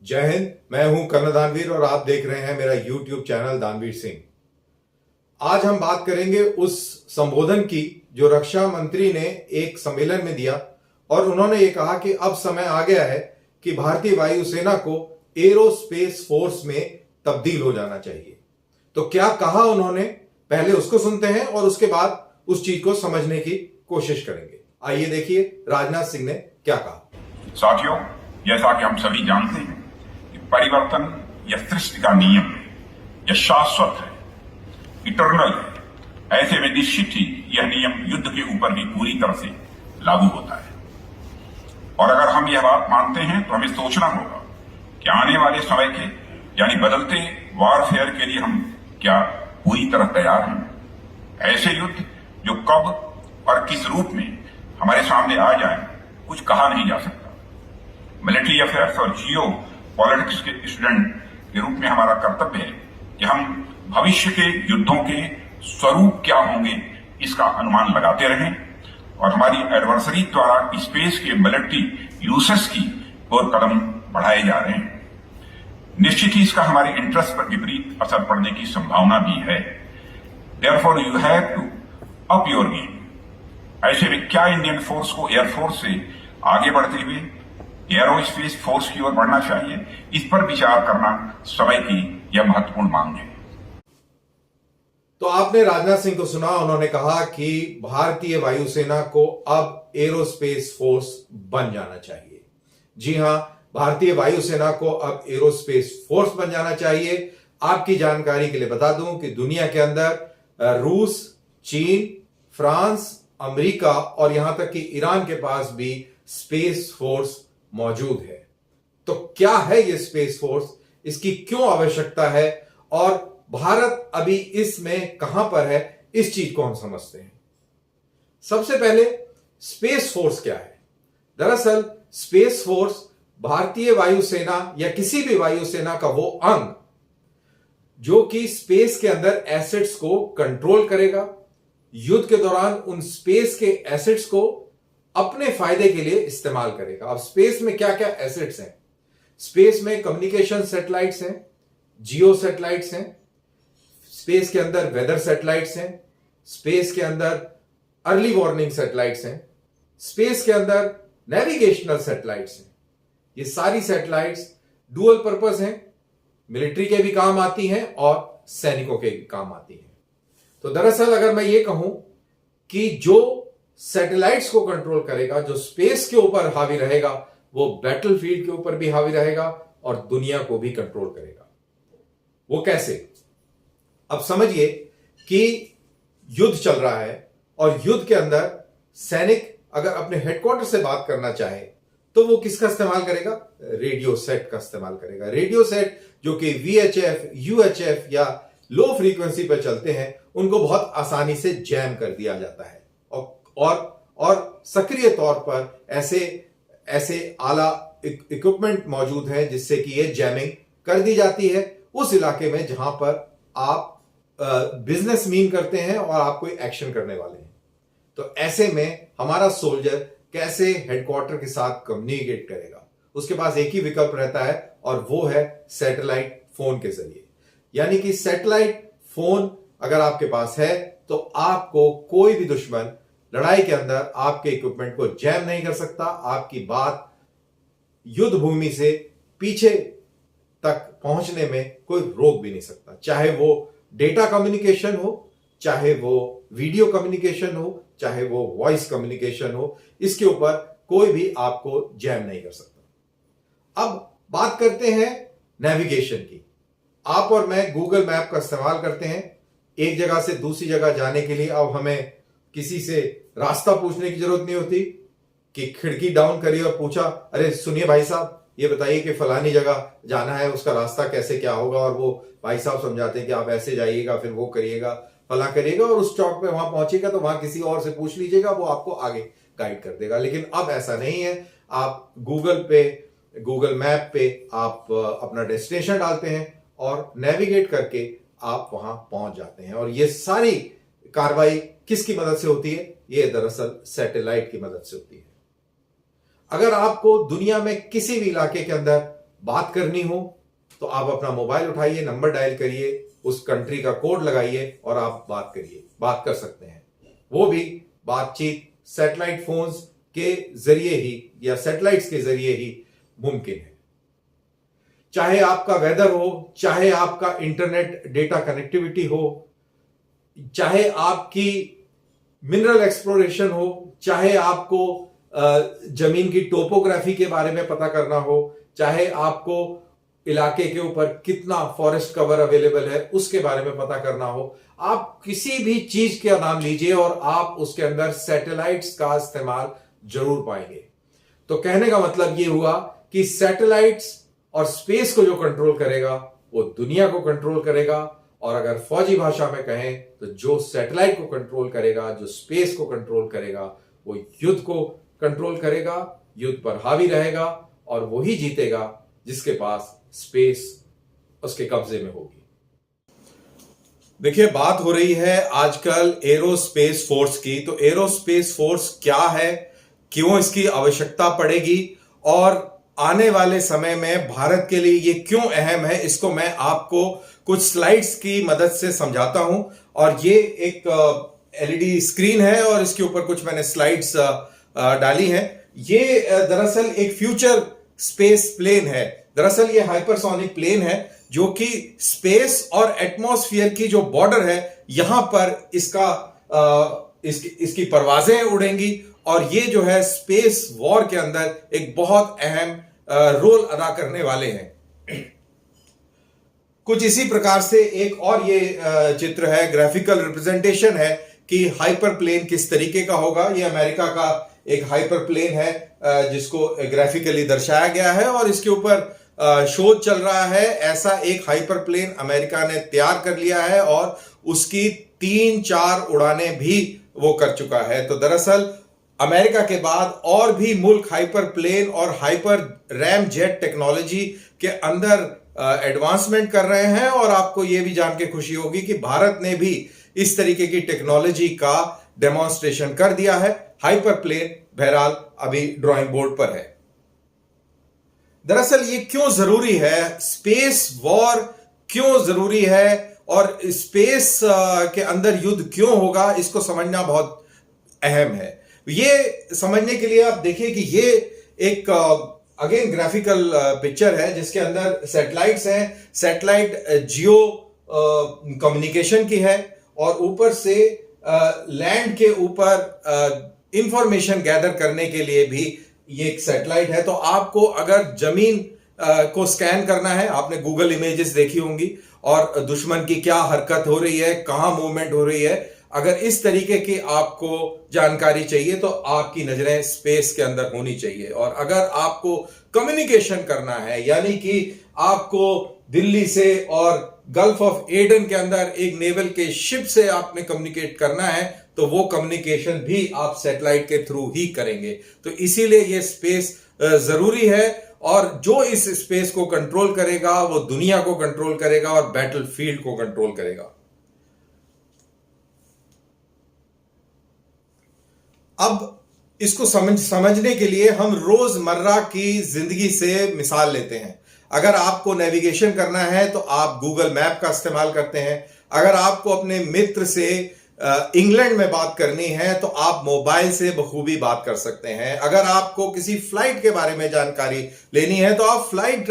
जय हिंद। मैं हूं कर्नल दानवीर और आप देख रहे हैं मेरा YouTube चैनल दानवीर सिंह। आज हम बात करेंगे उस संबोधन की जो रक्षा मंत्री ने एक सम्मेलन में दिया और उन्होंने ये कहा कि अब समय आ गया है कि भारतीय वायुसेना को एरोस्पेस फोर्स में तब्दील हो जाना चाहिए। तो क्या कहा उन्होंने, पहले उसको सुनते हैं और उसके बाद उस चीज को समझने की कोशिश करेंगे। आइए देखिए राजनाथ सिंह ने क्या कहा। साथियों, जैसा कि हम सभी जानते हैं कि परिवर्तन यह सृष्टि का नियम है, यह शाश्वत है, इटर्नल है। ऐसे में निश्चित ही यह नियम युद्ध के ऊपर भी पूरी तरह से लागू होता है। और अगर हम यह बात मानते हैं तो हमें सोचना होगा कि आने वाले समय के यानी बदलते वॉरफेयर के लिए हम क्या पूरी तरह तैयार हैं। ऐसे युद्ध जो कब और किस रूप में हमारे सामने आ जाए कुछ कहा नहीं जा सकता। मिलिट्री अफेयर्स और जियो पॉलिटिक्स के स्टूडेंट के रूप में हमारा कर्तव्य है कि हम भविष्य के युद्धों के स्वरूप क्या होंगे इसका अनुमान लगाते रहें और हमारी एडवर्सरी द्वारा स्पेस के मिलिट्री यूसेस की ओर कदम बढ़ाए जा रहे हैं। निश्चित ही इसका हमारे इंटरेस्ट पर विपरीत असर पड़ने की संभावना भी है। Therefore you have to up your game. ऐसे में क्या इंडियन फोर्स को एयरफोर्स से आगे बढ़ते हुए एरोस्पेस फोर्स की ओर बढ़ना चाहिए, इस पर विचार करना समय की यह महत्वपूर्ण मांग है। तो आपने राजनाथ सिंह को सुना, उन्होंने कहा कि भारतीय वायुसेना को अब एरोस्पेस फोर्स बन जाना चाहिए। जी हां, भारतीय वायुसेना को अब एरोस्पेस फोर्स बन जाना चाहिए। आपकी जानकारी के लिए बता दूं कि दुनिया के अंदर रूस, चीन, फ्रांस, अमेरिका और यहां तक कि ईरान के पास भी स्पेस फोर्स मौजूद है। तो क्या है ये स्पेस फोर्स, इसकी क्यों आवश्यकता है और भारत अभी इसमें कहां पर है, इस चीज को हम समझते हैं। सबसे पहले स्पेस फोर्स क्या है। दरअसल स्पेस फोर्स भारतीय वायुसेना या किसी भी वायुसेना का वो अंग जो कि स्पेस के अंदर एसेट्स को कंट्रोल करेगा, युद्ध के दौरान उन स्पेस के एसेट्स को अपने फायदे के लिए इस्तेमाल करेगा। अब स्पेस में क्या क्या एसेट्स हैं? स्पेस में कम्युनिकेशन सैटेलाइट्स हैं, जियो सैटेलाइट्स हैं, स्पेस के अंदर वेदर सैटेलाइट्स हैं, स्पेस के अंदर अर्ली वार्निंग सैटेलाइट्स हैं, स्पेस के अंदर नेविगेशनल सैटेलाइट्स हैं। ये सारी सैटेलाइट्स डुअल पर्पस हैं, मिलिट्री के भी काम आती हैं और सैनिकों के भी काम आती हैं। तो दरअसल अगर मैं ये कहूं कि जो सैटेलाइट्स को कंट्रोल करेगा, जो स्पेस के ऊपर हावी रहेगा, वो बैटलफील्ड के ऊपर भी हावी रहेगा और दुनिया को भी कंट्रोल करेगा। वो कैसे? अब समझिए कि युद्ध चल रहा है और युद्ध के अंदर सैनिक अगर अपने हेडक्वार्टर से बात करना चाहे तो वो किसका इस्तेमाल करेगा? रेडियो सेट का इस्तेमाल करेगा। रेडियो सेट जो कि VHF, UHF या लो फ्रीक्वेंसी पर चलते हैं, उनको बहुत आसानी से जैम कर दिया जाता है और सक्रिय तौर पर ऐसे आला इक्विपमेंट मौजूद है जिससे कि ये जैमिंग कर दी जाती है उस इलाके में जहां पर आप बिजनेस मीन करते हैं और आप कोई एक्शन करने वाले हैं। तो ऐसे में हमारा सोल्जर कैसे हेडक्वार्टर के साथ कम्युनिकेट करेगा? उसके पास एक ही विकल्प रहता है और वो है सैटेलाइट फोन के जरिए। यानी कि सैटेलाइट फोन अगर आपके पास है तो आपको कोई भी दुश्मन लड़ाई के अंदर आपके इक्विपमेंट को जैम नहीं कर सकता। आपकी बात युद्ध भूमि से पीछे तक पहुंचने में कोई रोक भी नहीं सकता, चाहे वो डेटा कम्युनिकेशन हो, चाहे वो वीडियो कम्युनिकेशन हो, चाहे वो वॉइस कम्युनिकेशन हो, इसके ऊपर कोई भी आपको जैम नहीं कर सकता। अब बात करते हैं नेविगेशन की। आप और मैं गूगल मैप का इस्तेमाल करते हैं एक जगह से दूसरी जगह जाने के लिए। अब हमें किसी से रास्ता पूछने की जरूरत नहीं होती कि खिड़की डाउन करी और पूछा, अरे सुनिए भाई साहब, ये बताइए कि फलानी जगह जाना है, उसका रास्ता कैसे क्या होगा, और वो भाई साहब समझाते हैं कि आप ऐसे जाइएगा, फिर वो करिएगा, फला करिएगा और उस चौक पे वहां पहुंचेगा तो वहां किसी और से पूछ लीजिएगा, वो आपको आगे गाइड कर देगा। लेकिन अब ऐसा नहीं है। आप गूगल मैप पे आप अपना डेस्टिनेशन डालते हैं और नेविगेट करके आप वहां पहुंच जाते हैं। और ये सारी कार्रवाई किसकी मदद से होती है? ये दरअसल सैटेलाइट की मदद से होती है। अगर आपको दुनिया में किसी भी इलाके के अंदर बात करनी हो तो आप अपना मोबाइल उठाइए, नंबर डायल करिए, उस कंट्री का कोड लगाइए और आप बात करिए, बात कर सकते हैं। वो भी बातचीत सैटेलाइट फोन्स के जरिए ही या सैटेलाइट्स के जरिए ही मुमकिन है। चाहे आपका वेदर हो, चाहे आपका इंटरनेट डेटा कनेक्टिविटी हो, चाहे आपकी मिनरल एक्सप्लोरेशन हो, चाहे आपको जमीन की टोपोग्राफी के बारे में पता करना हो, चाहे आपको इलाके के ऊपर कितना फॉरेस्ट कवर अवेलेबल है उसके बारे में पता करना हो, आप किसी भी चीज का नाम लीजिए और आप उसके अंदर सैटेलाइट्स का इस्तेमाल जरूर पाएंगे। तो कहने का मतलब यह हुआ कि सैटेलाइट्स और स्पेस को जो कंट्रोल करेगा वो दुनिया को कंट्रोल करेगा, और अगर फौजी भाषा में कहें तो जो सैटेलाइट को कंट्रोल करेगा, जो स्पेस को कंट्रोल करेगा, वो युद्ध को कंट्रोल करेगा, युद्ध पर हावी रहेगा, और वही जीतेगा जिसके पास स्पेस उसके कब्जे में होगी। देखिए, बात हो रही है आजकल एरोस्पेस फोर्स की। तो एरोस्पेस फोर्स क्या है, क्यों इसकी आवश्यकता पड़ेगी, और आने वाले समय में भारत के लिए ये क्यों अहम है, इसको मैं आपको कुछ स्लाइड्स की मदद से समझाता हूं। और ये एक एलईडी स्क्रीन है और इसके ऊपर कुछ मैंने स्लाइड्स डाली हैं। ये दरअसल एक फ्यूचर स्पेस प्लेन है। दरअसल ये हाइपरसोनिक प्लेन है जो कि स्पेस और एटमॉस्फेयर की जो बॉर्डर है यहां पर इसकी परवाजें उड़ेंगी, और ये जो है स्पेस वॉर के अंदर एक बहुत अहम रोल अदा करने वाले हैं। कुछ इसी प्रकार से एक और ये चित्र है, ग्राफिकल रिप्रेजेंटेशन है कि हाइपर प्लेन किस तरीके का होगा। ये अमेरिका का एक हाइपर प्लेन है जिसको ग्राफिकली दर्शाया गया है, और इसके ऊपर शोध चल रहा है। ऐसा एक हाइपर प्लेन अमेरिका ने तैयार कर लिया है और उसकी 3-4 उड़ानें भी वो कर चुका है। तो दरअसल अमेरिका के बाद और भी मुल्क हाइपर प्लेन और हाइपर रैम जेट टेक्नोलॉजी के अंदर एडवांसमेंट कर रहे हैं, और आपको यह भी जान के खुशी होगी कि भारत ने भी इस तरीके की टेक्नोलॉजी का डेमोन्स्ट्रेशन कर दिया है। हाइपर प्लेन बहरहाल अभी ड्राइंग बोर्ड पर है। दरअसल ये क्यों जरूरी है, स्पेस वॉर क्यों जरूरी है, और स्पेस के अंदर युद्ध क्यों होगा, इसको समझना बहुत अहम है। ये समझने के लिए आप देखिए कि ये एक अगेन ग्राफिकल पिक्चर है जिसके अंदर सैटेलाइट्स हैं। सैटेलाइट जियो कम्युनिकेशन की है, और ऊपर से लैंड के ऊपर इंफॉर्मेशन गैदर करने के लिए भी ये एक सैटेलाइट है। तो आपको अगर जमीन को स्कैन करना है, आपने गूगल इमेजेस देखी होंगी, और दुश्मन की क्या हरकत हो रही है, कहां मूवमेंट हो रही है, अगर इस तरीके की आपको जानकारी चाहिए तो आपकी नजरें स्पेस के अंदर होनी चाहिए। और अगर आपको कम्युनिकेशन करना है, यानी कि आपको दिल्ली से और गल्फ ऑफ एडन के अंदर एक नेवल के शिप से आपने कम्युनिकेट करना है, तो वो कम्युनिकेशन भी आप सैटेलाइट के थ्रू ही करेंगे। तो इसीलिए ये स्पेस जरूरी है, और जो इस स्पेस को कंट्रोल करेगा वो दुनिया को कंट्रोल करेगा और बैटलफील्ड को कंट्रोल करेगा। अब इसको समझने के लिए हम रोजमर्रा की जिंदगी से मिसाल लेते हैं। अगर आपको नेविगेशन करना है तो आप गूगल मैप का इस्तेमाल करते हैं। अगर आपको अपने मित्र से इंग्लैंड में बात करनी है तो आप मोबाइल से बखूबी बात कर सकते हैं। अगर आपको किसी फ्लाइट के बारे में जानकारी लेनी है तो आप फ्लाइट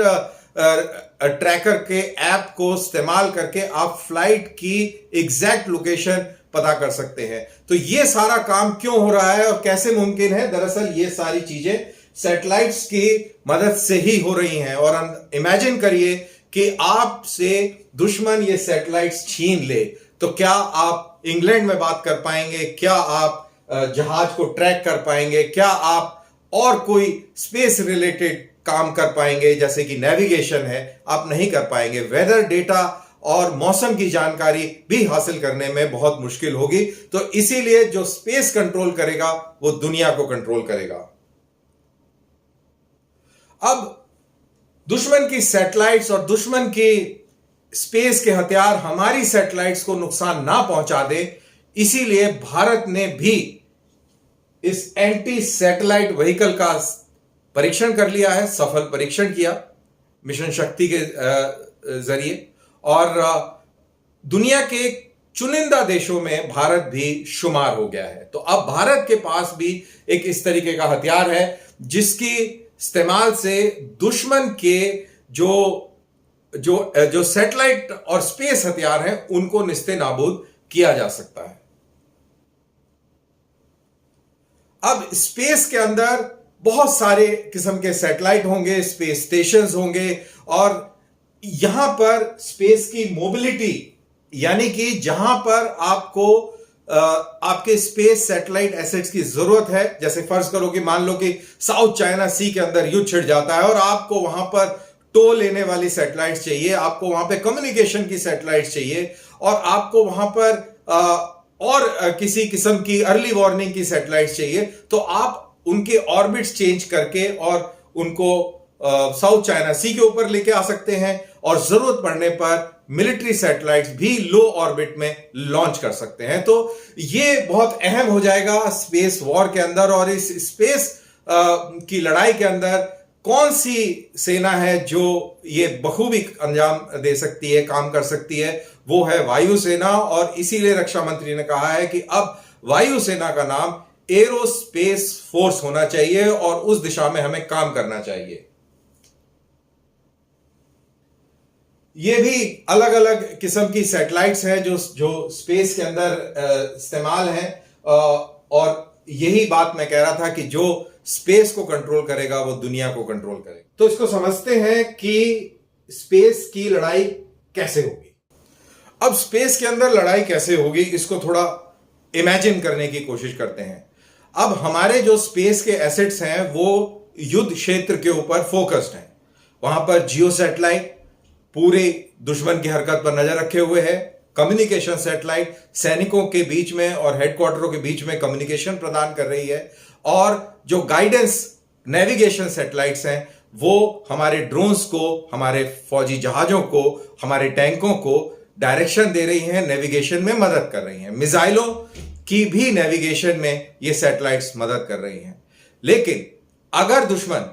ट्रैकर के ऐप को इस्तेमाल करके आप फ्लाइट की एग्जैक्ट लोकेशन पता कर सकते हैं। तो ये सारा काम क्यों हो रहा है और कैसे मुमकिन है? दरअसल ये सारी चीजें सैटेलाइट्स की मदद से ही हो रही हैं। और इमेजिन करिए कि आपसे दुश्मन ये सैटेलाइट्स छीन ले, तो क्या आप इंग्लैंड में बात कर पाएंगे? क्या आप जहाज को ट्रैक कर पाएंगे? क्या आप और कोई स्पेस रिलेटेड काम कर पाएंगे जैसे कि नेविगेशन है? आप नहीं कर पाएंगे। वेदर डेटा और मौसम की जानकारी भी हासिल करने में बहुत मुश्किल होगी। तो इसीलिए जो स्पेस कंट्रोल करेगा वो दुनिया को कंट्रोल करेगा। अब दुश्मन की सैटेलाइट्स और दुश्मन की स्पेस के हथियार हमारी सैटेलाइट्स को नुकसान ना पहुंचा दे, इसीलिए भारत ने भी इस एंटी सैटेलाइट व्हीकल का परीक्षण कर लिया है, सफल परीक्षण किया। मिशन शक्ति के जरिए, और दुनिया के चुनिंदा देशों में भारत भी शुमार हो गया है। तो अब भारत के पास भी एक इस तरीके का हथियार है जिसकी इस्तेमाल से दुश्मन के जो सैटेलाइट और स्पेस हथियार हैं उनको निस्ते नाबूद किया जा सकता है। अब स्पेस के अंदर बहुत सारे किस्म के सैटेलाइट होंगे, स्पेस स्टेशंस होंगे, और यहां पर स्पेस की मोबिलिटी, यानी कि जहां पर आपको आपके स्पेस सैटेलाइट एसेट्स की जरूरत है, जैसे फर्ज करो कि मान लो कि साउथ चाइना सी के अंदर युद्ध छिड़ जाता है और आपको वहां पर टो लेने वाली सैटेलाइट्स चाहिए, आपको वहां पे कम्युनिकेशन की सैटेलाइट्स चाहिए, और आपको वहां पर और किसी किस्म की अर्ली वार्निंग की सैटेलाइट्स चाहिए, तो आप उनके ऑर्बिट्स चेंज करके और उनको साउथ चाइना सी के ऊपर लेके आ सकते हैं, और जरूरत पड़ने पर मिलिट्री सैटेलाइट्स भी लो ऑर्बिट में लॉन्च कर सकते हैं। तो ये बहुत अहम हो जाएगा स्पेस वॉर के अंदर, और इस स्पेस की लड़ाई के अंदर कौन सी सेना है जो ये बखूबी अंजाम दे सकती है, काम कर सकती है, वो है वायुसेना। और इसीलिए रक्षा मंत्री ने कहा है कि अब वायुसेना का नाम एरोस्पेस फोर्स होना चाहिए और उस दिशा में हमें काम करना चाहिए। ये भी अलग अलग किस्म की सैटेलाइट्स हैं जो स्पेस के अंदर इस्तेमाल हैं, और यही बात मैं कह रहा था कि जो स्पेस को कंट्रोल करेगा वो दुनिया को कंट्रोल करेगा। तो इसको समझते हैं कि स्पेस की लड़ाई कैसे होगी। अब स्पेस के अंदर लड़ाई कैसे होगी इसको थोड़ा इमेजिन करने की कोशिश करते हैं। अब हमारे जो स्पेस के एसेट्स हैं वो युद्ध क्षेत्र के ऊपर फोकस्ड हैं। वहां पर जियो सैटेलाइट पूरे दुश्मन की हरकत पर नजर रखे हुए है, कम्युनिकेशन सैटेलाइट सैनिकों के बीच में और हेडक्वार्टरों के बीच में कम्युनिकेशन प्रदान कर रही है, और जो गाइडेंस नेविगेशन सैटेलाइट्स हैं वो हमारे ड्रोन्स को, हमारे फौजी जहाजों को, हमारे टैंकों को डायरेक्शन दे रही हैं, नेविगेशन में मदद कर रही हैं। मिसाइलों की भी नेविगेशन में ये सैटेलाइट्स मदद कर रही हैं। लेकिन अगर दुश्मन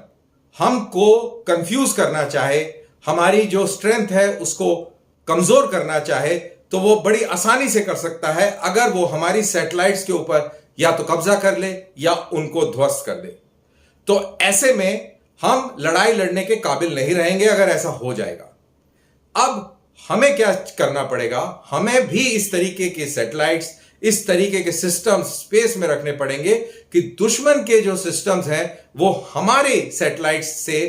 हमको कंफ्यूज करना चाहे, हमारी जो स्ट्रेंथ है उसको कमजोर करना चाहे, तो वो बड़ी आसानी से कर सकता है अगर वो हमारी सैटेलाइट्स के ऊपर या तो कब्जा कर ले या उनको ध्वस्त कर दे। तो ऐसे में हम लड़ाई लड़ने के काबिल नहीं रहेंगे अगर ऐसा हो जाएगा। अब हमें क्या करना पड़ेगा? हमें भी इस तरीके के सैटेलाइट्स, इस तरीके के सिस्टम्स स्पेस में रखने पड़ेंगे कि दुश्मन के जो सिस्टम्स हैं वो हमारे सैटेलाइट्स से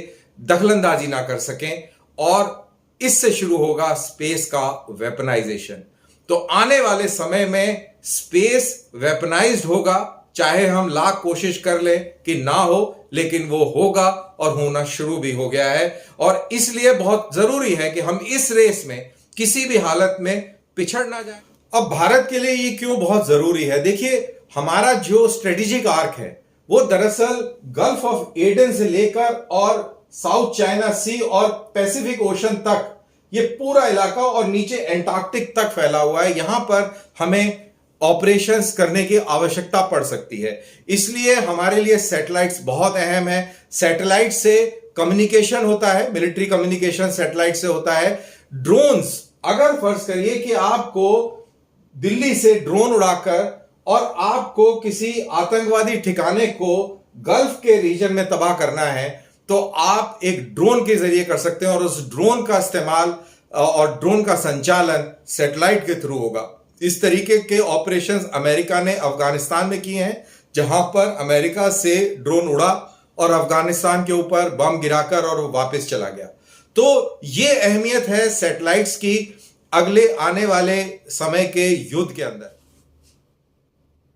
दखलंदाजी ना कर सकें, और इससे शुरू होगा स्पेस का वेपनाइजेशन। तो आने वाले समय में स्पेस वेपनाइज्ड होगा, चाहे हम लाख कोशिश कर लें कि ना हो, लेकिन वो होगा और होना शुरू भी हो गया है। और इसलिए बहुत जरूरी है कि हम इस रेस में किसी भी हालत में पिछड़ ना जाए। अब भारत के लिए ये क्यों बहुत जरूरी है? देखिए, हमारा जो स्ट्रेटेजिक आर्क है वो दरअसल गल्फ ऑफ एडन से लेकर और साउथ चाइना सी और पैसिफिक ओशन तक, ये पूरा इलाका और नीचे एंटार्क्टिक तक फैला हुआ है। यहां पर हमें ऑपरेशंस करने की आवश्यकता पड़ सकती है, इसलिए हमारे लिए सैटेलाइट्स बहुत अहम है। सैटेलाइट से कम्युनिकेशन होता है, मिलिट्री कम्युनिकेशन सैटेलाइट से होता है। ड्रोन्स, अगर फर्ज करिए कि आपको दिल्ली से ड्रोन उड़ाकर और आपको किसी आतंकवादी ठिकाने को गल्फ के रीजन में तबाह करना है, तो आप एक ड्रोन के जरिए कर सकते हैं, और उस ड्रोन का इस्तेमाल और ड्रोन का संचालन सैटेलाइट के थ्रू होगा। इस तरीके के ऑपरेशंस अमेरिका ने अफगानिस्तान में किए हैं, जहां पर अमेरिका से ड्रोन उड़ा और अफगानिस्तान के ऊपर बम गिराकर और वो वापस चला गया। तो ये अहमियत है सैटेलाइट्स की अगले आने वाले समय के युद्ध के अंदर।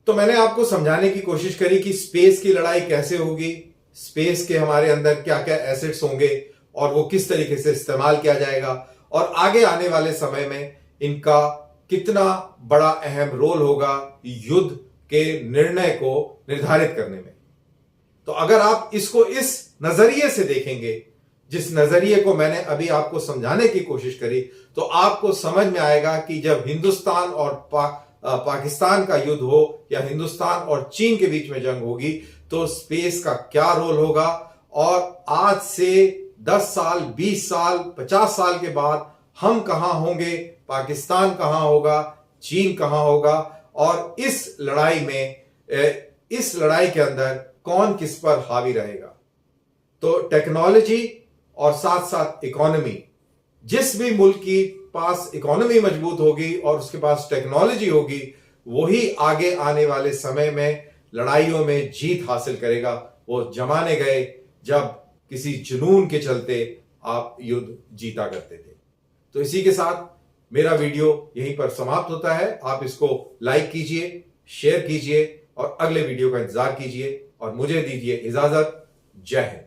तो मैंने आपको समझाने की कोशिश करी कि स्पेस की लड़ाई कैसे होगी, स्पेस के हमारे अंदर क्या क्या एसेट्स होंगे और वो किस तरीके से इस्तेमाल किया जाएगा, और आगे आने वाले समय में इनका कितना बड़ा अहम रोल होगा युद्ध के निर्णय को निर्धारित करने में। तो अगर आप इसको इस नजरिए से देखेंगे, जिस नजरिए को मैंने अभी आपको समझाने की कोशिश करी, तो आपको समझ में आएगा कि जब हिंदुस्तान और पाकिस्तान का युद्ध हो या हिंदुस्तान और चीन के बीच में जंग होगी, तो स्पेस का क्या रोल होगा। और आज से 10 साल, 20 साल, 50 साल के बाद हम कहां होंगे, पाकिस्तान कहां होगा, चीन कहां होगा, और इस लड़ाई में, इस लड़ाई के अंदर कौन किस पर हावी रहेगा। तो टेक्नोलॉजी और साथ साथ इकोनॉमी, जिस भी मुल्क की पास इकोनॉमी मजबूत होगी और उसके पास टेक्नोलॉजी होगी, वही आगे आने वाले समय में लड़ाइयों में जीत हासिल करेगा। वो जमाने गए जब किसी जुनून के चलते आप युद्ध जीता करते थे। तो इसी के साथ मेरा वीडियो यहीं पर समाप्त होता है। आप इसको लाइक कीजिए, शेयर कीजिए और अगले वीडियो का इंतजार कीजिए और मुझे दीजिए इजाजत। जय हिंद।